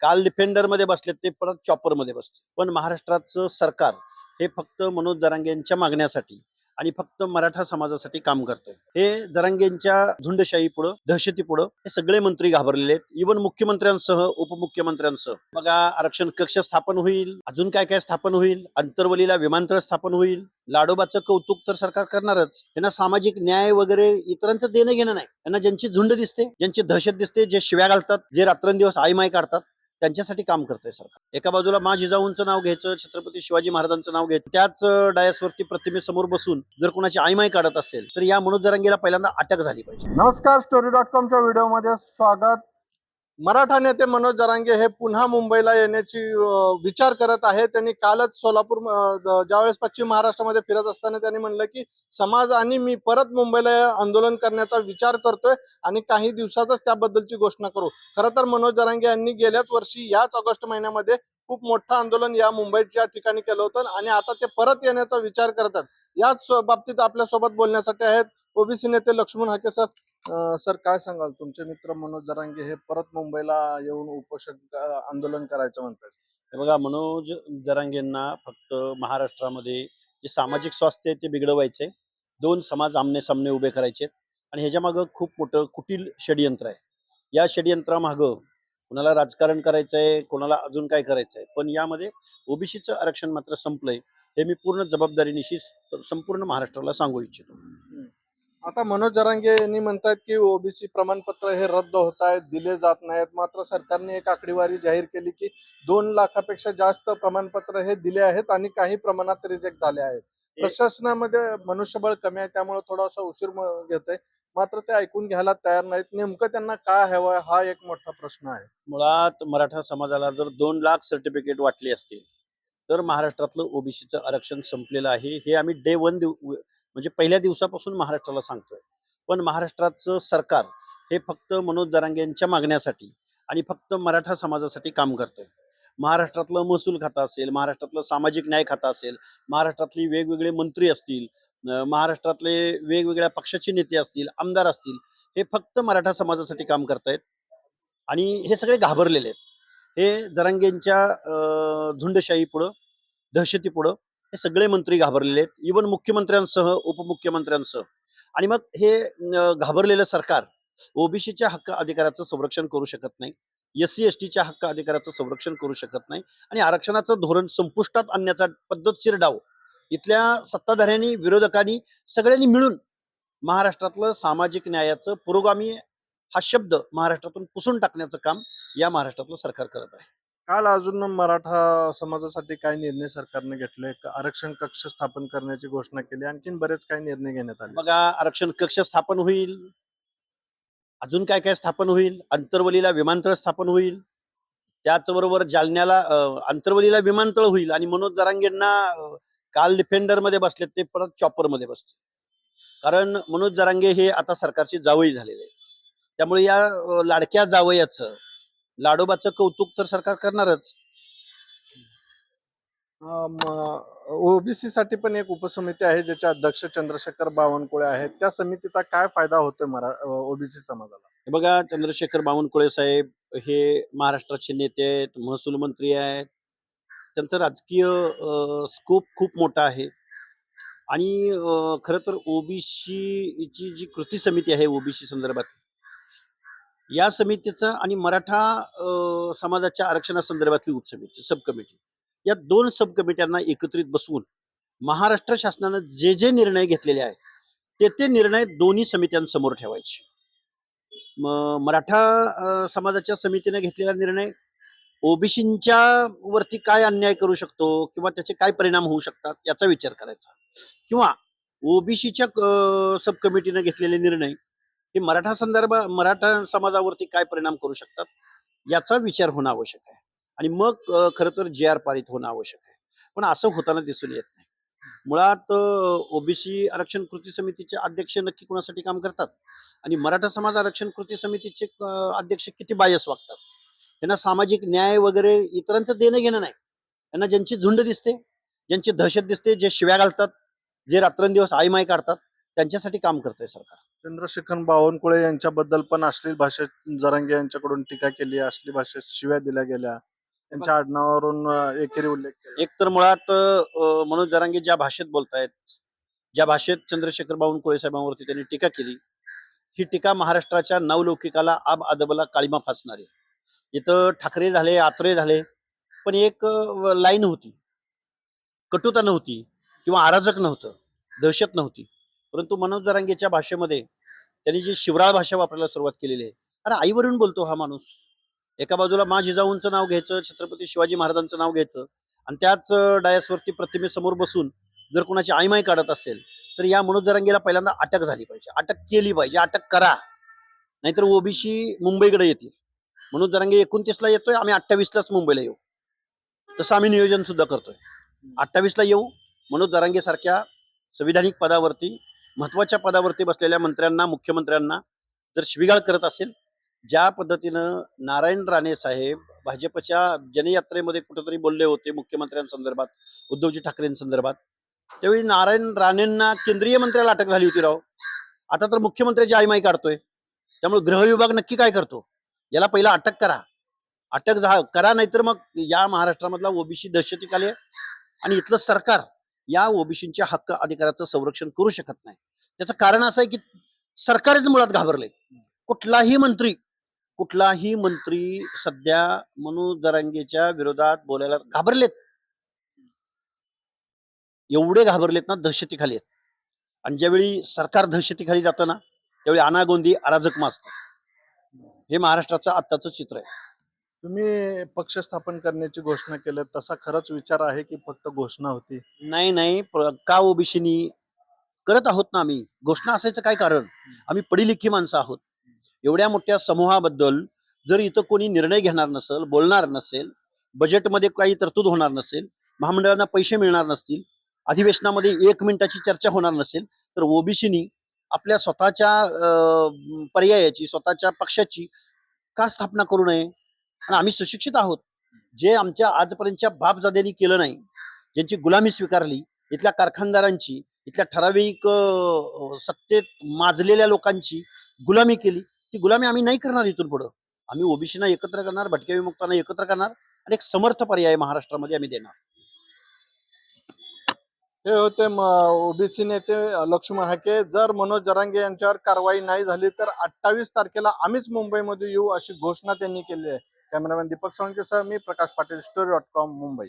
काल डिफेंडरमध्ये बसलेत ते परत चॉपरमध्ये बसतील. पण महाराष्ट्राचं सरकार हे फक्त मनोज जरांगेंच्या मागण्यासाठी आणि फक्त मराठा समाजासाठी काम करतंय. हे जरांगेंच्या झुंडशाहीपुढं, दहशतीपुढं हे सगळे मंत्री घाबरलेले आहेत. इव्हन मुख्यमंत्र्यांसह, उपमुख्यमंत्र्यांसह. बघा, आरक्षण कक्ष स्थापन होईल, अजून काय काय स्थापन होईल, अंतरवलीला विमानतळ स्थापन होईल, लाडोबाचं कौतुक तर सरकार करणारच. त्यांना सामाजिक न्याय वगैरे इतरांचं देणं घेणं नाही. त्यांना ज्यांची झुंड दिसते, ज्यांची दहशत दिसते, जे शिव्या घालतात, जे रात्रंदिवस आईमाई काढतात, त्यांच्यासाठी काम करतंय सरकार. एका बाजूला मा जिजाऊंचं नाव घ्यायचं, छत्रपती शिवाजी महाराजांचं नाव घ्यायचं, त्याच डायसवरती प्रतिमेसमोर बसून जर कोणाची आईमाई काढत असेल तर या मनोज जरांगेला पहिल्यांदा अटक झाली पाहिजे. नमस्कार, स्टोरी.com च्या व्हिडिओमध्ये स्वागत. मराठा नेते मनोज जरांगे हे पुन्हा मुंबईला येण्याची विचार करत आहे. त्यांनी कालच सोलापूर ज्यावेळेस पश्चिम महाराष्ट्रामध्ये फिरत असताना त्यांनी म्हणलं की समाज आणि मी परत मुंबईला आंदोलन करण्याचा विचार करतोय आणि काही दिवसातच त्याबद्दलची घोषणा करू. खरं तर मनोज जरांगे यांनी गेल्याच वर्षी याच ऑगस्ट महिन्यामध्ये खूप मोठं आंदोलन या मुंबईच्या ठिकाणी केलं होतं आणि आता ते परत येण्याचा विचार करतात. याच बाबतीत आपल्यासोबत बोलण्यासाठी आहेत ओबीसी नेते लक्ष्मण हाके सर. सर, काय सांगाल, तुमचे मित्र मनोज जरांगे हे परत मुंबईला येऊन उपोषण आंदोलन करायचं म्हणतात? हे बघा, मनोज जरांगेंना फक्त महाराष्ट्रामध्ये जे सामाजिक स्वास्थ्य आहे ते बिघडवायचे, दोन समाज आमने सामने उभे करायचे आणि ह्याच्या मागं खूप मोठं कुटील षडयंत्र आहे. या षडयंत्रामागं कोणाला राजकारण करायचंय, कोणाला अजून काय करायचंय, पण यामध्ये ओबीसीचं आरक्षण मात्र संपलंय हे मी पूर्ण जबाबदारीनिशी संपूर्ण महाराष्ट्राला सांगू इच्छितो. आता मनोज जरांगे यांनी म्हणतात की ओबीसी प्रमाणपत्र हे रद्द होत आहेत, दिले जात नाहीत. मात्र सरकारने एक आकडेवारी जाहीर केली की 2 लाखापेक्षा जास्त प्रमाणपत्र हे दिले आहेत आणि काही प्रमाणात रिजेक्ट झाले आहेत. प्रशासनामध्ये मनुष्यबळ कमी आहे, त्यामुळे थोडासा उशीर घेतोय. मात्र ते ऐकून घ्यायला तयार नाहीत. नेमकं त्यांना काय हवंय हा एक मोठा प्रश्न आहे. मुळात मराठा समाजाला जर 2 लाख सर्टिफिकेट वाटली असतील तर महाराष्ट्रातलं ओबीसीचं आरक्षण संपलेलं आहे हे आम्ही डे 1 म्हणजे पहिल्या दिवसापासून महाराष्ट्राला सांगतोय. पण महाराष्ट्राचं सरकार हे फक्त मनोज जरांगेंच्या मागण्यासाठी आणि फक्त मराठा समाजासाठी काम करतंय. महाराष्ट्रातलं महसूल खातं असेल, महाराष्ट्रातलं सामाजिक न्याय खातं असेल, महाराष्ट्रातली वेगवेगळे मंत्री असतील, महाराष्ट्रातले वेगवेगळ्या पक्षाचे नेते असतील, आमदार असतील, हे फक्त मराठा समाजासाठी काम करतायत आणि हे सगळे घाबरलेले आहेत. हे जरांगेंच्या झुंडशाहीपुढं, दहशतीपुढं हे सगळे मंत्री घाबरलेले आहेत. इव्हन मुख्यमंत्र्यांसह, उपमुख्यमंत्र्यांसह. आणि मग हे घाबरलेलं सरकार ओबीसीच्या हक्क अधिकाराचं संरक्षण करू शकत नाही, एससी एसटीच्या हक्क अधिकाराचं संरक्षण करू शकत नाही आणि आरक्षणाचं धोरण संपुष्टात आणण्याचा पद्धतशीर डाव इथल्या सत्ताधाऱ्यांनी, विरोधकांनी, सगळ्यांनी मिळून महाराष्ट्रातलं सामाजिक न्यायाचं पुरोगामी हा शब्द महाराष्ट्रातून पुसून टाकण्याचं काम या महाराष्ट्रातलं सरकार करत आहे. काल अजून मराठा समाजासाठी काय निर्णय सरकारने घेतले? आरक्षण कक्ष स्थापन करण्याची घोषणा केली, आणखीन बरेच काही निर्णय घेण्यात आले. बघा, आरक्षण कक्ष स्थापन होईल, अजून काय काय स्थापन होईल, अंतरवलीला विमानतळ स्थापन होईल, त्याचबरोबर जालन्याला अंतरवलीला विमानतळ होईल आणि मनोज जरांगेंना काल डिफेंडरमध्ये बसलेत ते परत चॉपरमध्ये बसतील. कारण मनोज जरांगे हे आता सरकारचे जावई झालेले आहेत. त्यामुळे या लाडक्या जावयाचं, लाडोबाचं कौतुक तर सरकार करणारच. ओबीसी साठी पण एक उपसमिती आहे ज्याचे अध्यक्ष चंद्रशेखर बावनकुळे आहेत. त्या समितीचा काय फायदा होतोय ओबीसी समाजाला? हे बघा, चंद्रशेखर बावनकुळे साहेब हे महाराष्ट्राचे नेते आहेत, महसूल मंत्री आहेत. त्यांचं राजकीय स्कोप खूप मोठा आहे आणि खरं तर ओबीसीची जी कृती समिती आहे ओबीसी संदर्भात, या समितीचं आणि मराठा समाजाच्या आरक्षणासंदर्भातली उपसमिती, सब कमिटी, या 2 सब कमिट्यांना एकत्रित बसवून महाराष्ट्र शासनानं जे जे निर्णय घेतलेले आहेत ते निर्णय दोन्ही समित्यांसमोर ठेवायचे. मराठा समाजाच्या समितीने घेतलेला निर्णय ओबीसींच्या वरती काय अन्याय करू शकतो किंवा त्याचे काय परिणाम होऊ शकतात याचा विचार करायचा, किंवा ओबीसीच्या सब कमिटीने घेतलेले निर्णय हे मराठा समाजावरती काय परिणाम करू शकतात याचा विचार होणं आवश्यक आहे आणि मग खरं तर जे पारित होणं आवश्यक आहे. पण असं होताना दिसून येत नाही. मुळात ओबीसी आरक्षण कृती समितीचे अध्यक्ष नक्की कोणासाठी काम करतात आणि मराठा समाज आरक्षण कृती समितीचे अध्यक्ष किती बायस वागतात. त्यांना सामाजिक न्याय वगैरे इतरांचं देणं घेणं नाही. त्यांना ज्यांची झुंड दिसते, ज्यांची दहशत दिसते, जे शिव्या घालतात, जे रात्रंदिवस आईमाई काढतात, त्यांच्यासाठी काम करतंय सरकार. चंद्रशेखर बावनकुळे यांच्याबद्दल पण अश्लील भाषेत जरांगे यांच्याकडून टीका केली, अश्लील भाषेत शिव्या दिल्या गेल्या, त्यांच्या आडनावावरून एकेरी उल्लेख केला. एक तर मुळात मनोज जरांगे ज्या भाषेत बोलतायत, ज्या भाषेत चंद्रशेखर बावनकुळे साहेबांवरती त्यांनी टीका केली, ही टीका महाराष्ट्राच्या नवलौकिकाला, आब अदबला काळिमा फासणारी. इथं ठाकरे झाले, आत्रे झाले, पण एक लाईन होती, कटुता नव्हती किंवा अराजक नव्हतं, दहशत नव्हती. परंतु मनोज जरांगेच्या भाषेमध्ये त्यांनी जी शिवराळ भाषा वापरायला सुरुवात केलेली आहे. अरे आईवरून बोलतो हा माणूस. एका बाजूला मा जिजाऊंचं नाव घ्यायचं, छत्रपती शिवाजी महाराजांचं नाव घ्यायचं आणि त्याच डायसवरती प्रतिमेसमोर बसून जर कोणाची आईमाई काढत असेल, तर या मनोज जरांगेला पहिल्यांदा अटक झाली पाहिजे, अटक केली पाहिजे, अटक करा. नाहीतर ओबीसी मुंबईकडे येतील. मनोज जरांगे 29ला येतोय, आम्ही 28लाच मुंबईला येऊ. तसं आम्ही नियोजन सुद्धा करतोय. 28ला येऊ. मनोज जरांगे सारख्या संविधानिक पदावरती, महत्वाच्या पदावरती बसलेल्या मंत्र्यांना, मुख्यमंत्र्यांना जर शिवीगाळ करत असेल, ज्या पद्धतीनं नारायण राणे साहेब भाजपच्या जनयात्रेमध्ये कुठेतरी बोलले होते मुख्यमंत्र्यांसंदर्भात, उद्धवजी ठाकरेंसंदर्भात, त्यावेळी नारायण राणेंना केंद्रीय मंत्र्याला अटक झाली होती राव. आता तर मुख्यमंत्र्याची आईमाई काढतोय. त्यामुळे गृह विभाग नक्की काय करतो? याला पहिला अटक करा. करा, नाहीतर मग या महाराष्ट्रामधला ओबीसी दहशतीखाली आहे आणि इथलं सरकार या ओबीसींच्या हक्क अधिकाराचं संरक्षण करू शकत नाही. त्याचं कारण असं आहे की सरकारच मुळात घाबरले. कुठलाही मंत्री सध्या मनोज जरांगेच्या विरोधात बोलायला घाबरलेत. एवढे घाबरलेत ना, दहशतीखाली आहेत. आणि ज्यावेळी सरकार दहशतीखाली जातं ना, त्यावेळी अनागोंदी अराजक माजतं. हे महाराष्ट्राचं आत्ताचं चित्र आहे. तुम्ही पक्ष स्थापन करण्याची घोषणा केली, तसा खरंच विचार आहे की फक्त घोषणा होती? नाही, का ओबीसीनी करत आहोत ना आम्ही. घोषणा असायचं काय कारण? आम्ही पडीलिखी माणसं आहोत. एवढ्या मोठ्या समूहाबद्दल जर इथं कोणी निर्णय घेणार नसेल, बोलणार नसेल, बजेटमध्ये काही तरतूद होणार नसेल, महामंडळांना पैसे मिळणार नसतील, अधिवेशनामध्ये 1 मिनिटाची चर्चा होणार नसेल, तर ओबीसीनी आपल्या स्वतःच्या पर्यायाची, स्वतःच्या पक्षाची का स्थापना करू नये? आणि आम्ही सुशिक्षित आहोत. जे आमच्या आजपर्यंतच्या बापजाद्यांनी केलं नाही, ज्यांची गुलामी स्वीकारली, इथल्या कारखानदारांची, इथल्या ठराविक सत्तेत माजलेल्या लोकांची गुलामी केली, ती गुलामी आम्ही नाही करणार इथून पुढं. आम्ही ओबीसीना एकत्र करणार, भटक्या विमुक्तांना एकत्र करणार आणि एक समर्थ पर्याय महाराष्ट्रामध्ये आम्ही देणार. हे होते ओबीसी नेते लक्ष्मण हाके. जर मनोज जरांगे यांच्यावर कारवाई नाही झाली तर 28 तारखेला आम्हीच मुंबईमध्ये येऊ, अशी घोषणा त्यांनी केली आहे. कॅमेरामॅन दीपक सावंतसह मी प्रकाश पाटील, story.com, मुंबई.